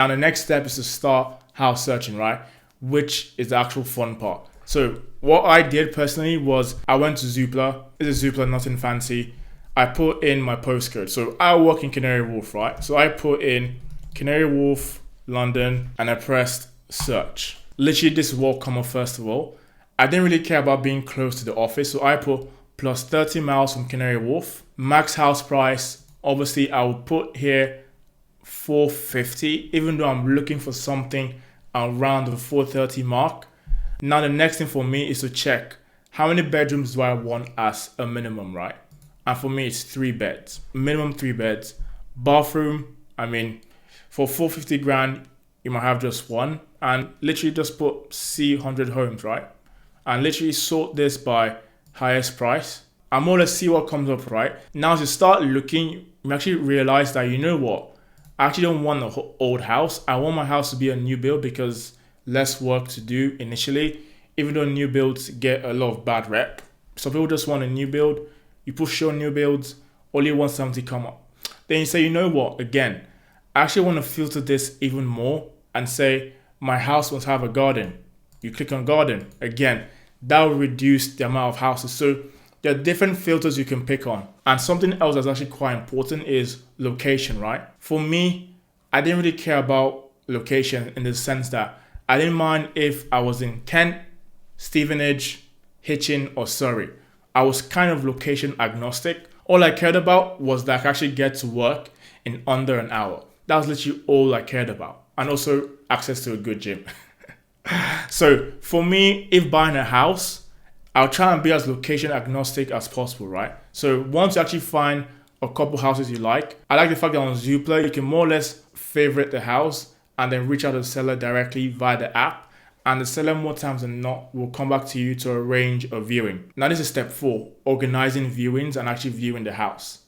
And the next step is to start house searching, right? Which is the actual fun part. So what I did personally was I went to Zoopla. It's a Zoopla, nothing fancy. I put in my postcode. So I work in Canary Wharf, right? So I put in Canary Wharf, London, and I pressed search. Literally, this is what come up first of all. I didn't really care about being close to the office, so I put plus 30 miles from Canary Wharf. Max house price, obviously I will put here 450, even though I'm looking for something around the 430 mark. Now the next thing for me is to check how many bedrooms do I want as a minimum, right? And for me, it's 3 beds, minimum 3 beds. Bathroom, I mean, for 450 grand, you might have just one. And literally just put C 100 homes, right? And literally sort this by highest price. And more or less see what comes up, right? Now, as you start looking, you actually realize that, you know what? I actually don't want an old house. I want my house to be a new build because less work to do initially. Even though new builds get a lot of bad rep. Some people just want a new build. You push show new builds, only want something to come up. Then you say, you know what? Again, I actually want to filter this even more and say my house must have a garden. You click on garden. Again, that will reduce the amount of houses. So there are different filters you can pick on. And something else that's actually quite important is location, right? For me, I didn't really care about location in the sense that I didn't mind if I was in Kent, Stevenage, Hitchin, or Surrey. I was kind of location agnostic. All I cared about was that I could actually get to work in under an hour. That was literally all I cared about. And also access to a good gym. So for me, if buying a house, I'll try and be as location agnostic as possible, right? So once you actually find a couple houses you like, I like the fact that on Zoopla, you can more or less favorite the house and then reach out to the seller directly via the app. And the seller, more times than not, will come back to you to arrange a viewing. Now, this is step 4, organizing viewings and actually viewing the house.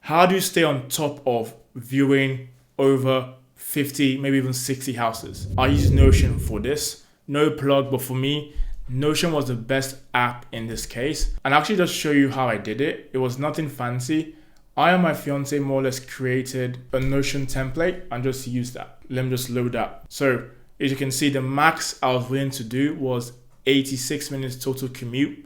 How do you stay on top of viewing over 50, maybe even 60 houses? I use Notion for this. No plug, but for me, Notion was the best app in this case. And I'll actually just show you how I did it. It was nothing fancy. I and my fiance more or less created a Notion template and just used that. Let me just load that. So as you can see, the max I was willing to do was 86 minutes total commute.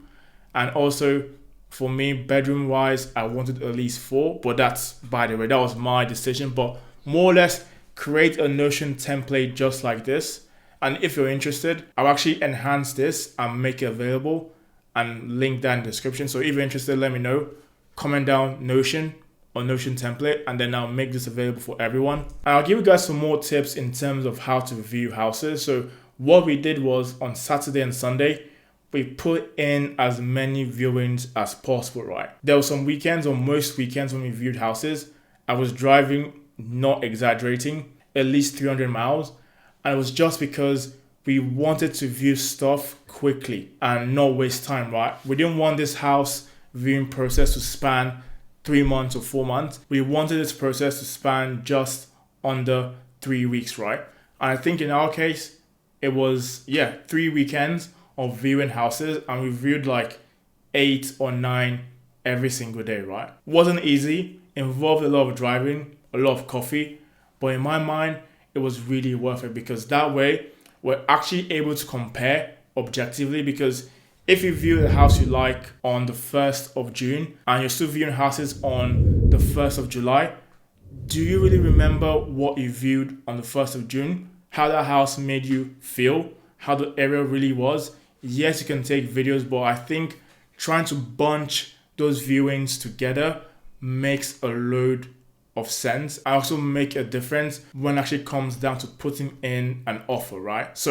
And also for me, bedroom wise, I wanted at least 4, but that's, by the way, that was my decision. But more or less create a Notion template just like this. And if you're interested, I'll actually enhance this and make it available and link that in the description. So if you're interested, let me know. Comment down Notion or Notion template, and then I'll make this available for everyone. And I'll give you guys some more tips in terms of how to view houses. So what we did was on Saturday and Sunday, we put in as many viewings as possible, right? There were some weekends or most weekends when we viewed houses, I was driving, not exaggerating, at least 300 miles. And it was just because we wanted to view stuff quickly and not waste time, right? We didn't want this house viewing process to span 3 months or 4 months. We wanted this process to span just under 3 weeks, right? And I think in our case, it was, 3 weekends of viewing houses, and we viewed like 8 or 9 every single day, right? Wasn't easy, involved a lot of driving, a lot of coffee, but in my mind, it was really worth it because that way we're actually able to compare objectively. Because if you view the house you like on the 1st of June and you're still viewing houses on the 1st of July, do you really remember what you viewed on the 1st of June? How that house made you feel? How the area really was? Yes, you can take videos, but I think trying to bunch those viewings together makes a load of sense. I also make a difference when it actually comes down to putting in an offer, right? So